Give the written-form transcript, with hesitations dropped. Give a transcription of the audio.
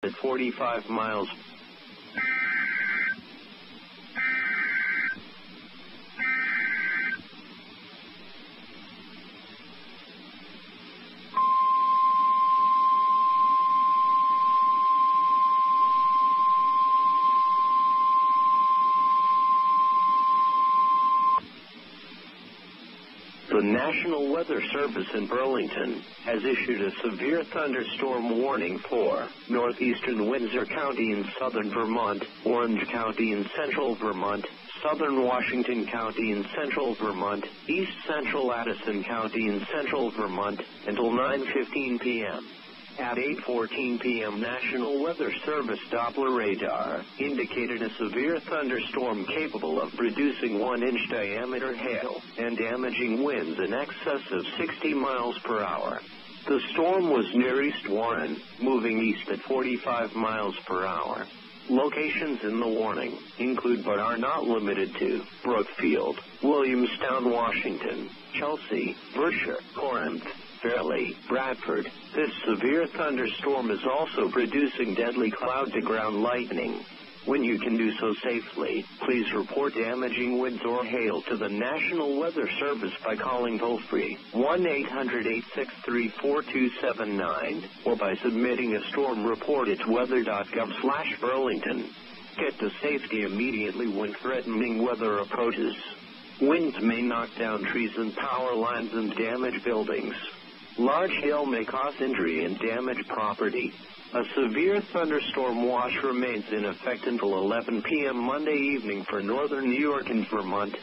at 45 miles. The National Weather Service in Burlington has issued a severe thunderstorm warning for northeastern Windsor County in southern Vermont, Orange County in central Vermont, southern Washington County in central Vermont, east central Addison County in central Vermont, until 9:15 p.m. At 8:14 p.m., National Weather Service Doppler radar indicated a severe thunderstorm capable of producing 1-inch diameter hail and damaging winds in excess of 60 miles per hour. The storm was near East Warren, moving east at 45 miles per hour. Locations in the warning include but are not limited to Brookfield, Williamstown, Washington, Chelsea, Berkshire, Corinth, Fairleigh, Bradford. This severe thunderstorm is also producing deadly cloud-to-ground lightning. When you can do so safely, please report damaging winds or hail to the National Weather Service by calling toll-free 1-800-863-4279 or by submitting a storm report at weather.gov/Burlington. Get to safety immediately when threatening weather approaches. Winds may knock down trees and power lines and damage buildings. Large hail may cause injury and damage property. A severe thunderstorm watch remains in effect until 11 p.m. Monday evening for northern New York and Vermont.